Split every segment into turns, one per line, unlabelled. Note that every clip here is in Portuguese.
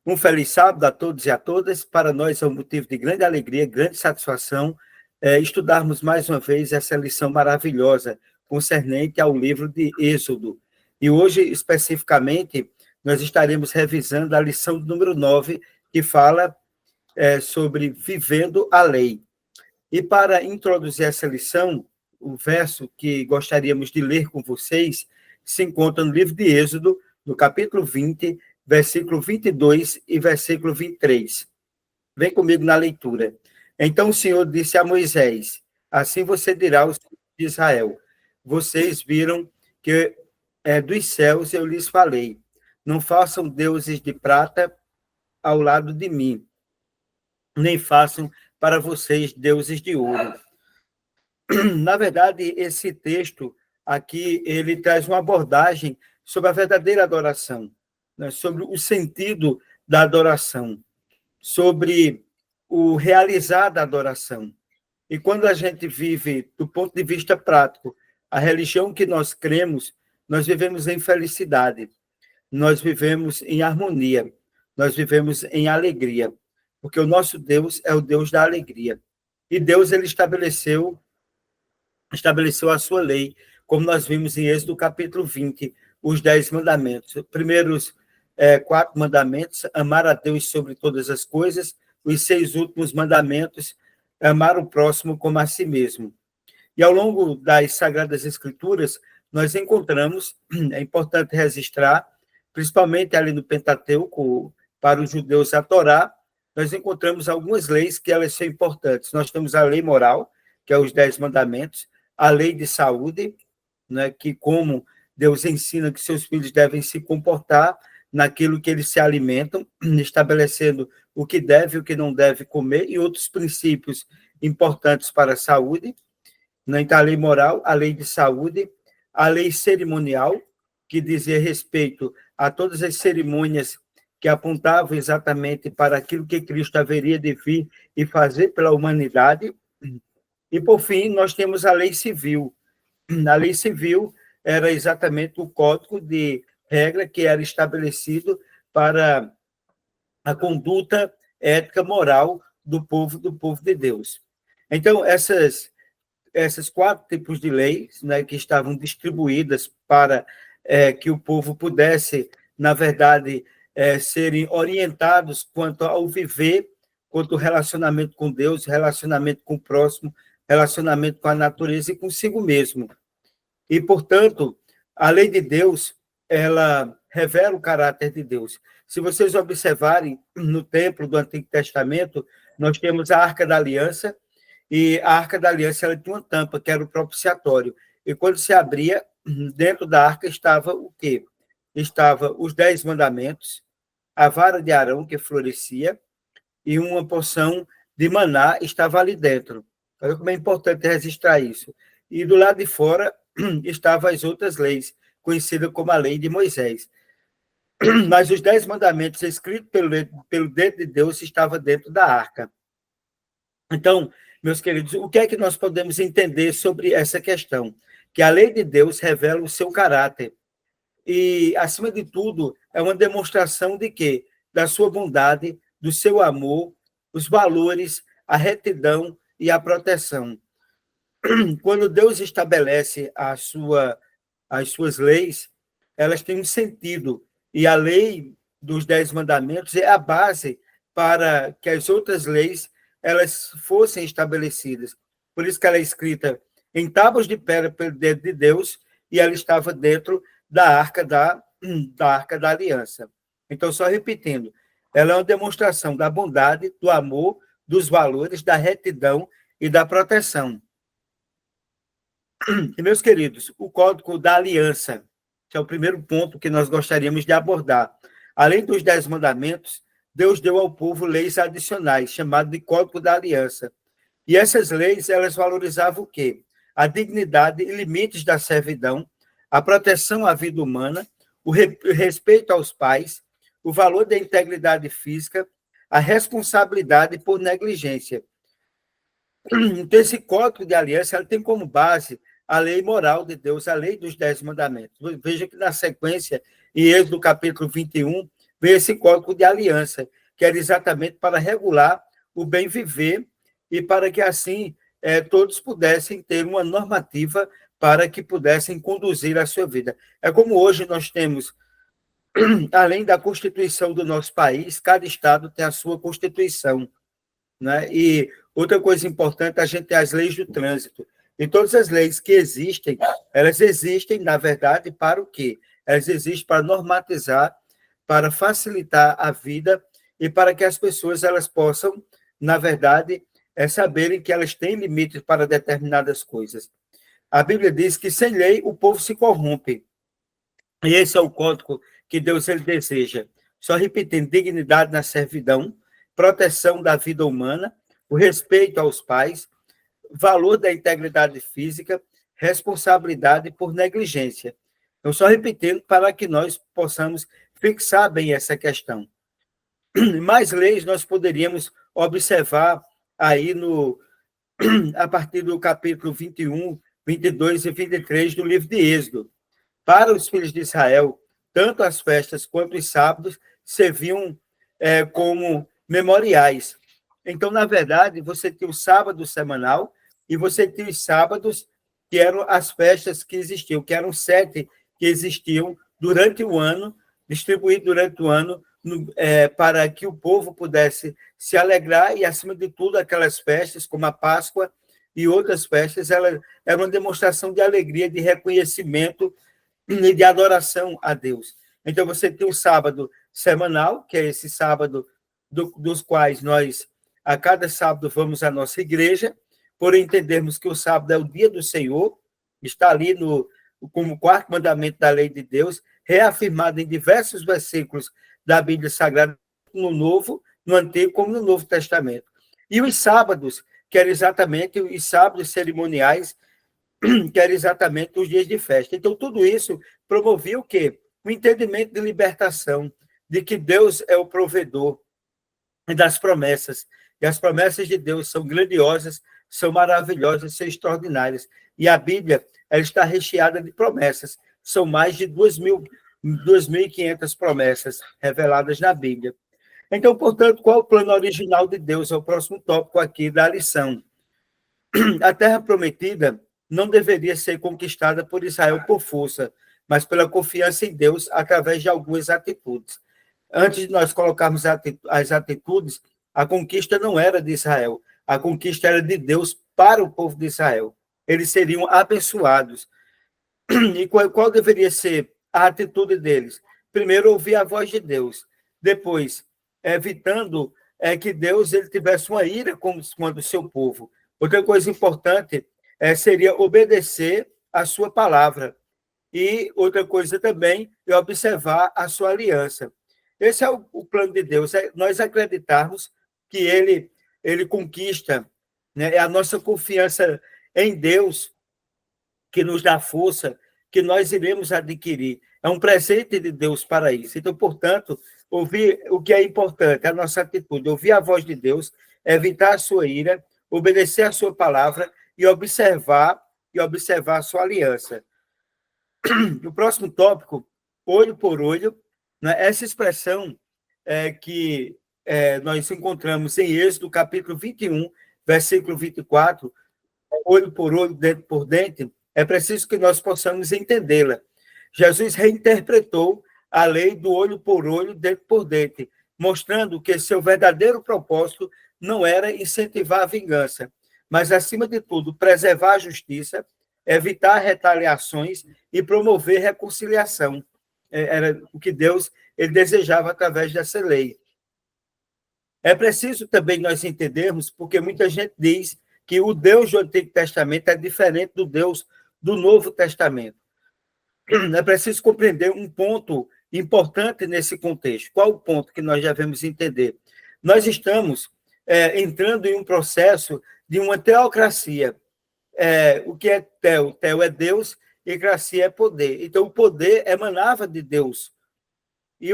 Um feliz sábado a todos e a todas. Para nós é um motivo de grande alegria, grande satisfação estudarmos mais uma vez essa lição maravilhosa concernente ao livro de Êxodo. E hoje, especificamente, nós estaremos revisando a lição número 9, que fala sobre vivendo a lei. E para introduzir essa lição, o verso que gostaríamos de ler com vocês se encontra no livro de Êxodo, no capítulo 20, versículo 22 e versículo 23. Vem comigo na leitura. Então o Senhor disse a Moisés: assim você dirá aos filhos de Israel: vocês viram que dos céus eu lhes falei, não façam deuses de prata ao lado de mim, nem façam para vocês deuses de ouro. Na verdade, esse texto aqui, ele traz uma abordagem sobre a verdadeira adoração, né? Sobre o sentido da adoração, sobre o realizar da adoração. E quando a gente vive, do ponto de vista prático, a religião que nós cremos, nós vivemos em felicidade, nós vivemos em harmonia, nós vivemos em alegria, porque o nosso Deus é o Deus da alegria. E Deus, ele estabeleceu a sua lei, como nós vimos em Êxodo capítulo 20, os 10 mandamentos. Os primeiros 4 mandamentos, amar a Deus sobre todas as coisas, os 6 últimos mandamentos, amar o próximo como a si mesmo. E ao longo das Sagradas Escrituras, nós encontramos, é importante registrar, principalmente ali no Pentateuco, para os judeus a Torá, nós encontramos algumas leis que elas são importantes. Nós temos a lei moral, que é os 10 mandamentos, a lei de saúde, né, que como Deus ensina que seus filhos devem se comportar naquilo que eles se alimentam, estabelecendo o que deve e o que não deve comer, e outros princípios importantes para a saúde. Então, a lei moral, a lei de saúde, a lei cerimonial, que dizia respeito a todas as cerimônias que apontavam exatamente para aquilo que Cristo haveria de vir e fazer pela humanidade. E, por fim, nós temos a lei civil. A lei civil era exatamente o código de regra que era estabelecido para a conduta ética moral do povo de Deus. Então, essas 4 tipos de leis, né, que estavam distribuídas para que o povo pudesse, na verdade, serem orientados quanto ao viver, quanto ao relacionamento com Deus, relacionamento com o próximo, relacionamento com a natureza e consigo mesmo. E, portanto, a lei de Deus, ela revela o caráter de Deus. Se vocês observarem, no templo do Antigo Testamento, nós temos a Arca da Aliança, e a Arca da Aliança ela tinha uma tampa, que era o propiciatório. E quando se abria, dentro da arca estava o quê? Estava os 10 mandamentos, a vara de Arão, que florescia, e uma porção de maná estava ali dentro. Olha como é importante registrar isso. E do lado de fora estavam as outras leis, conhecidas como a lei de Moisés. Mas os 10 mandamentos escritos pelo dedo de Deus estavam dentro da arca. Então, meus queridos, o que é que nós podemos entender sobre essa questão? Que a lei de Deus revela o seu caráter. E, acima de tudo, é uma demonstração de quê? Da sua bondade, do seu amor, os valores, a retidão e a proteção. Quando Deus estabelece as suas leis, elas têm um sentido. E a lei dos 10 mandamentos é a base para que as outras leis elas fossem estabelecidas. Por isso que ela é escrita em tábuas de pedra pelo dedo de Deus e ela estava dentro da Arca da Aliança. Então, só repetindo, ela é uma demonstração da bondade, do amor, dos valores, da retidão e da proteção. E, meus queridos, o Código da Aliança, que é o primeiro ponto que nós gostaríamos de abordar. Além dos 10 mandamentos, Deus deu ao povo leis adicionais, chamadas de Código da Aliança. E essas leis, elas valorizavam o quê? A dignidade e limites da servidão, a proteção à vida humana, o respeito aos pais, o valor da integridade física, a responsabilidade por negligência. Então, esse Código de Aliança ela tem como base a lei moral de Deus, a lei dos 10 mandamentos. Veja que na sequência, em Êxodo capítulo 21, veio esse código de aliança, que era exatamente para regular o bem viver e para que, assim, todos pudessem ter uma normativa para que pudessem conduzir a sua vida. É como hoje nós temos, além da Constituição do nosso país, cada estado tem a sua Constituição, né? E outra coisa importante, a gente tem as leis do trânsito. E todas as leis que existem, elas existem, na verdade, para o quê? Elas existem para normatizar, para facilitar a vida e para que as pessoas elas possam, na verdade, saberem que elas têm limites para determinadas coisas. A Bíblia diz que sem lei o povo se corrompe. E esse é o código que Deus ele deseja. Só repetindo, dignidade na servidão, proteção da vida humana, o respeito aos pais, valor da integridade física, responsabilidade por negligência. Então, só repetindo para que nós possamos fixar bem essa questão. Mais leis nós poderíamos observar aí a partir do capítulo 21, 22 e 23 do livro de Êxodo. Para os filhos de Israel, tanto as festas quanto os sábados serviam como memoriais. Então, na verdade, você tinha o sábado semanal e você tinha os sábados, que eram as festas que existiam, que eram 7 que existiam durante o ano, distribuídos durante o ano, para que o povo pudesse se alegrar e, acima de tudo, aquelas festas, como a Páscoa e outras festas, elas eram uma demonstração de alegria, de reconhecimento e de adoração a Deus. Então, você tem o sábado semanal, que é esse sábado dos quais nós, a cada sábado, vamos à nossa igreja, por entendermos que o sábado é o dia do Senhor, está ali como quarto mandamento da lei de Deus, reafirmado em diversos versículos da Bíblia Sagrada, no Novo, no Antigo, como no Novo Testamento. E os sábados, que eram exatamente os sábados cerimoniais, que eram exatamente os dias de festa. Então, tudo isso promovia o quê? O entendimento de libertação, de que Deus é o provedor das promessas. E as promessas de Deus são grandiosas, são maravilhosas, são extraordinárias. E a Bíblia ela está recheada de promessas. São mais de 2.500 promessas reveladas na Bíblia. Então, portanto, qual é o plano original de Deus? É o próximo tópico aqui da lição. A terra prometida não deveria ser conquistada por Israel por força, mas pela confiança em Deus através de algumas atitudes. Antes de nós colocarmos as atitudes, a conquista não era de Israel, a conquista era de Deus para o povo de Israel. Eles seriam abençoados. E qual deveria ser a atitude deles? Primeiro, ouvir a voz de Deus. Depois, evitando que Deus ele tivesse uma ira contra o seu povo. Outra coisa importante seria obedecer a sua palavra. E outra coisa também é observar a sua aliança. Esse é o plano de Deus, nós acreditarmos que ele conquista, né, é a nossa confiança em Deus que nos dá força, que nós iremos adquirir. É um presente de Deus para isso. Então, portanto, ouvir o que é importante, a nossa atitude, ouvir a voz de Deus, evitar a sua ira, obedecer a sua palavra e observar a sua aliança. O próximo tópico, olho por olho, né? Essa expressão que nós encontramos em Êxodo, capítulo 21, versículo 24, olho por olho, dente por dente, é preciso que nós possamos entendê-la. Jesus reinterpretou a lei do olho por olho, dente por dente, mostrando que seu verdadeiro propósito não era incentivar a vingança, mas, acima de tudo, preservar a justiça, evitar retaliações e promover reconciliação. Era o que Deus ele desejava através dessa lei. É preciso também nós entendermos, porque muita gente diz que o Deus do Antigo Testamento é diferente do Deus do Novo Testamento. É preciso compreender um ponto importante nesse contexto. Qual o ponto que nós devemos entender? Nós estamos entrando em um processo de uma teocracia. O que é teo? Teo é Deus e cracia é poder. Então, o poder emanava de Deus. E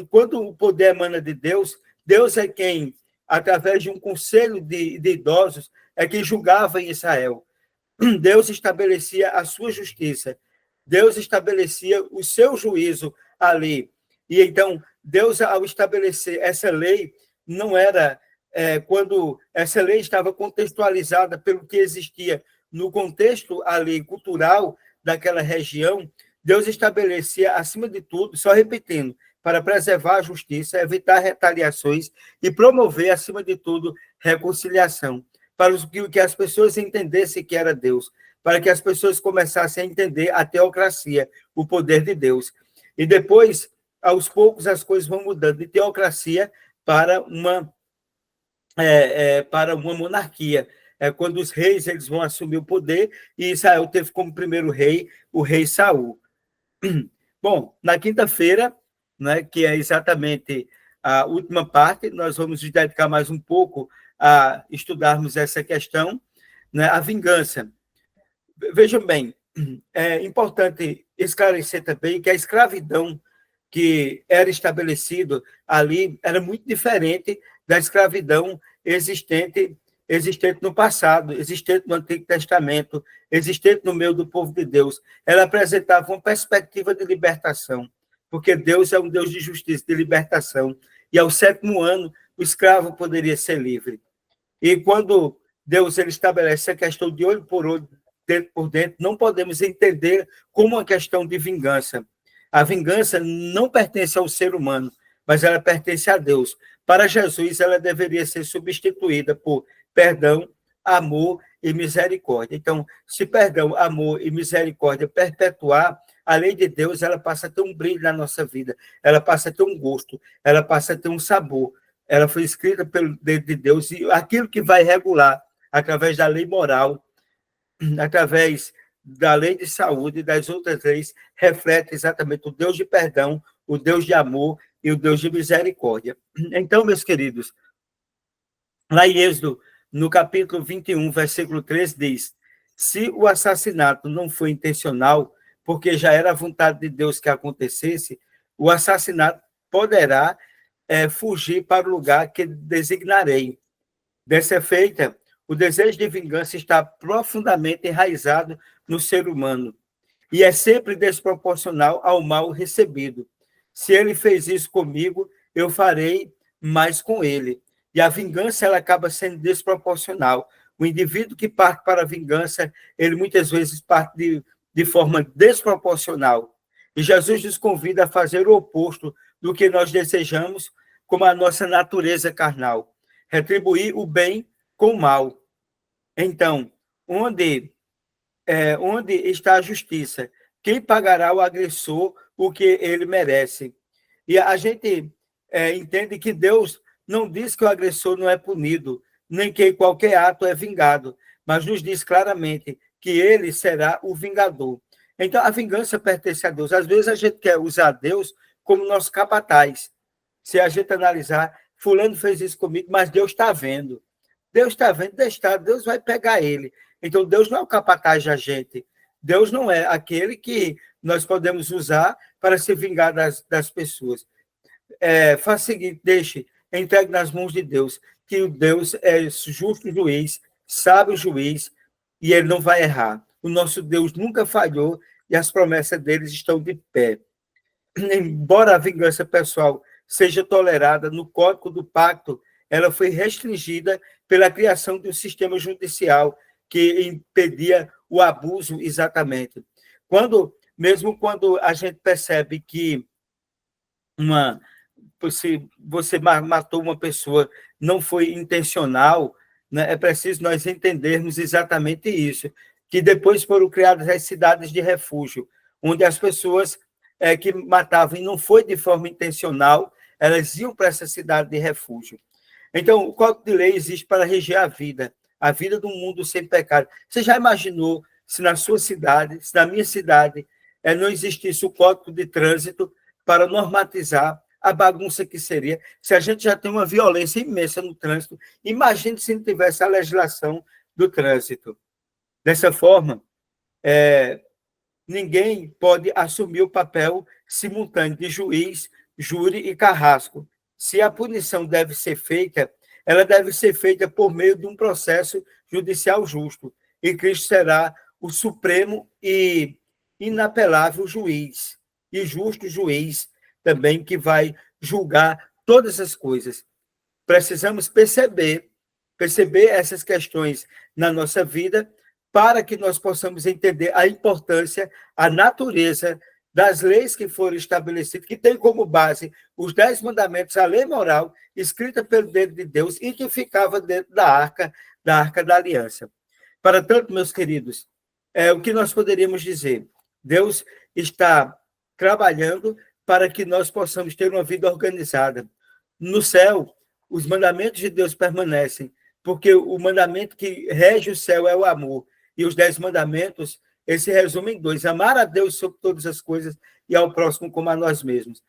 quando o poder emana de Deus, Deus é quem, através de um conselho de idosos, é quem julgava em Israel. Deus estabelecia a sua justiça. Deus estabelecia o seu juízo ali. E então, Deus, ao estabelecer essa lei, não era quando essa lei estava contextualizada pelo que existia no contexto ali cultural daquela região. Deus estabelecia, acima de tudo, só repetindo, para preservar a justiça, evitar retaliações e promover, acima de tudo, reconciliação, para que as pessoas entendessem que era Deus, para que as pessoas começassem a entender a teocracia, o poder de Deus. E depois, aos poucos, as coisas vão mudando de teocracia para para uma monarquia. Quando os reis eles vão assumir o poder, e Israel teve como primeiro rei o rei Saul. Bom, na quinta-feira, né, que é exatamente a última parte, nós vamos nos dedicar mais um pouco a estudarmos essa questão, né, a vingança. Vejam bem, é importante esclarecer também que a escravidão que era estabelecido ali era muito diferente da escravidão existente no passado, existente no Antigo Testamento, existente no meio do povo de Deus. Ela apresentava uma perspectiva de libertação, porque Deus é um Deus de justiça, de libertação. E ao 7º ano, o escravo poderia ser livre. E quando Deus ele estabelece a questão de olho por olho, dentro por dentro, não podemos entender como uma questão de vingança. A vingança não pertence ao ser humano, mas ela pertence a Deus. Para Jesus, ela deveria ser substituída por perdão, amor e misericórdia. Então, se perdão, amor e misericórdia perpetuar, a lei de Deus ela passa a ter um brilho na nossa vida, ela passa a ter um gosto, ela passa a ter um sabor. Ela foi escrita pelo dedo de Deus e aquilo que vai regular através da lei moral, através da lei de saúde e das outras leis, reflete exatamente o Deus de perdão, o Deus de amor e o Deus de misericórdia. Então, meus queridos, lá em Êxodo, no capítulo 21, versículo 3, diz: se o assassinato não foi intencional, porque já era a vontade de Deus que acontecesse, o assassinato poderá fugir para o lugar que designarei. Dessa feita, o desejo de vingança está profundamente enraizado no ser humano e é sempre desproporcional ao mal recebido. Se ele fez isso comigo, eu farei mais com ele. E a vingança ela acaba sendo desproporcional. O indivíduo que parte para a vingança, ele muitas vezes parte de forma desproporcional. E Jesus nos convida a fazer o oposto do que nós desejamos, como a nossa natureza carnal. Retribuir o bem com o mal. Então, onde está a justiça? Quem pagará o agressor o que ele merece? E a gente entende que Deus não diz que o agressor não é punido, nem que qualquer ato é vingado, mas nos diz claramente que ele será o vingador. Então, a vingança pertence a Deus. Às vezes a gente quer usar Deus como nosso capataz. Se a gente analisar, fulano fez isso comigo, mas Deus está vendo. Deus está vendo, Deus vai pegar ele. Então, Deus não é o capataz da gente. Deus não é aquele que nós podemos usar para se vingar das pessoas. Faça o seguinte, entregue nas mãos de Deus, que o Deus é justo juiz, sábio juiz, e ele não vai errar. O nosso Deus nunca falhou e as promessas deles estão de pé. Embora a vingança pessoal seja tolerada no Código do Pacto, ela foi restringida pela criação de um sistema judicial que impedia o abuso exatamente. Mesmo quando a gente percebe que se você matou uma pessoa, não foi intencional, né, é preciso nós entendermos exatamente isso, que depois foram criadas as cidades de refúgio, onde as pessoas que matavam e não foi de forma intencional, elas iam para essa cidade de refúgio. Então, o Código de Lei existe para reger a vida do mundo sem pecado. Você já imaginou se na sua cidade, se na minha cidade, não existisse o Código de Trânsito para normatizar a bagunça que seria? Se a gente já tem uma violência imensa no trânsito, imagine se não tivesse a legislação do trânsito. Dessa forma, ninguém pode assumir o papel simultâneo de juiz, júri e carrasco. Se a punição deve ser feita, ela deve ser feita por meio de um processo judicial justo. E Cristo será o supremo e inapelável juiz, e justo juiz também, que vai julgar todas as coisas. Precisamos perceber essas questões na nossa vida para que nós possamos entender a importância, a natureza das leis que foram estabelecidas, que tem como base os 10 mandamentos, a lei moral, escrita pelo dedo de Deus e que ficava dentro da arca da aliança. Para tanto, meus queridos, o que nós poderíamos dizer? Deus está trabalhando para que nós possamos ter uma vida organizada. No céu, os mandamentos de Deus permanecem, porque o mandamento que rege o céu é o amor. E os 10 mandamentos, eles se resumem em 2: amar a Deus sobre todas as coisas e ao próximo como a nós mesmos.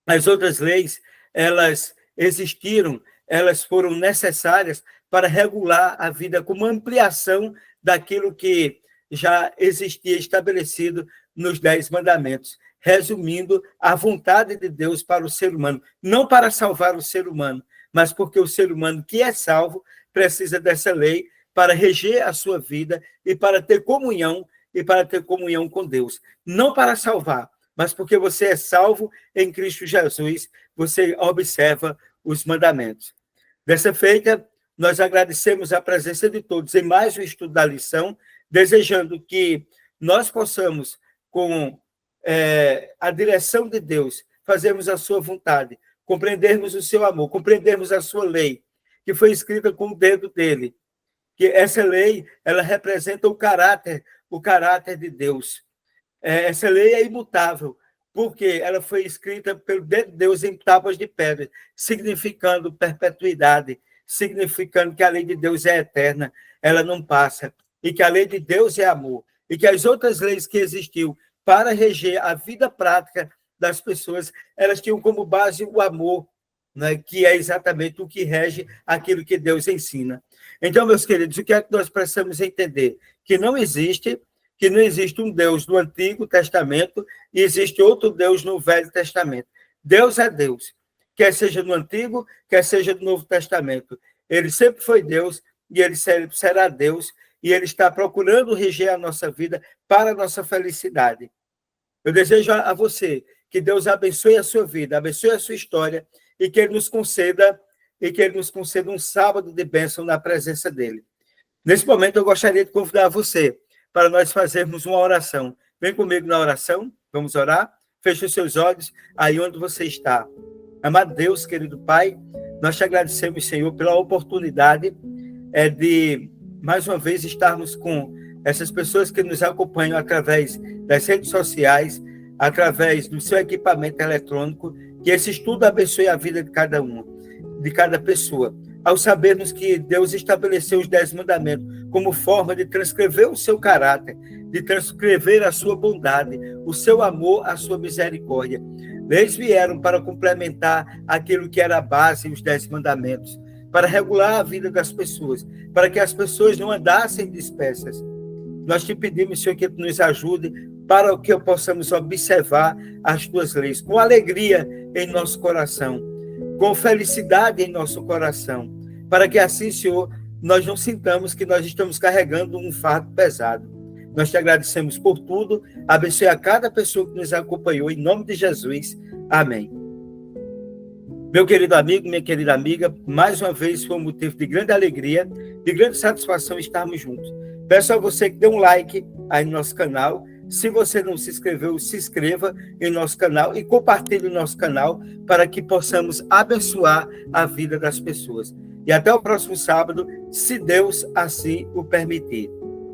As outras leis, elas existiram, elas foram necessárias para regular a vida como ampliação daquilo que já existia estabelecido nos 10 mandamentos, resumindo a vontade de Deus para o ser humano, não para salvar o ser humano, mas porque o ser humano que é salvo precisa dessa lei para reger a sua vida e para ter comunhão com Deus, não para salvar, mas porque você é salvo em Cristo Jesus, você observa os mandamentos. Dessa feita, nós agradecemos a presença de todos em mais um estudo da lição, desejando que nós possamos, com a direção de Deus, fazermos a sua vontade, compreendermos o seu amor, compreendermos a sua lei, que foi escrita com o dedo dele, que essa lei, ela representa o caráter de Deus. Essa lei é imutável, porque ela foi escrita pelo dedo de Deus em tábuas de pedra, significando perpetuidade, significando que a lei de Deus é eterna, ela não passa, e que a lei de Deus é amor, e que as outras leis que existiam para reger a vida prática das pessoas, elas tinham como base o amor, né, que é exatamente o que rege aquilo que Deus ensina. Então, meus queridos, o que é que nós precisamos entender? Que não existe um Deus no Antigo Testamento e existe outro Deus no Velho Testamento. Deus é Deus, quer seja no Antigo, quer seja no Novo Testamento. Ele sempre foi Deus e ele sempre será Deus, e ele está procurando reger a nossa vida para a nossa felicidade. Eu desejo a você que Deus abençoe a sua vida, abençoe a sua história, e que ele nos conceda um sábado de bênção na presença dele. Nesse momento, eu gostaria de convidar você para nós fazermos uma oração. Vem comigo na oração, vamos orar? Feche os seus olhos aí onde você está. Amado Deus, querido Pai, nós te agradecemos, Senhor, pela oportunidade de, mais uma vez, estarmos com essas pessoas que nos acompanham através das redes sociais, através do seu equipamento eletrônico, que esse estudo abençoe a vida de cada uma, de cada pessoa, ao sabermos que Deus estabeleceu os 10 mandamentos como forma de transcrever o seu caráter, de transcrever a sua bondade, o seu amor, a sua misericórdia. Eles vieram para complementar aquilo que era a base, os 10 mandamentos, para regular a vida das pessoas, para que as pessoas não andassem dispersas. Nós te pedimos, Senhor, que tu nos ajude para que possamos observar as tuas leis com alegria em nosso coração, com felicidade em nosso coração, para que assim, Senhor, nós não sintamos que nós estamos carregando um fardo pesado. Nós te agradecemos por tudo, abençoe a cada pessoa que nos acompanhou, em nome de Jesus. Amém. Meu querido amigo, minha querida amiga, mais uma vez foi um motivo de grande alegria, de grande satisfação estarmos juntos. Peço a você que dê um like aí no nosso canal. Se você não se inscreveu, se inscreva em nosso canal e compartilhe o nosso canal para que possamos abençoar a vida das pessoas. E até o próximo sábado, se Deus assim o permitir.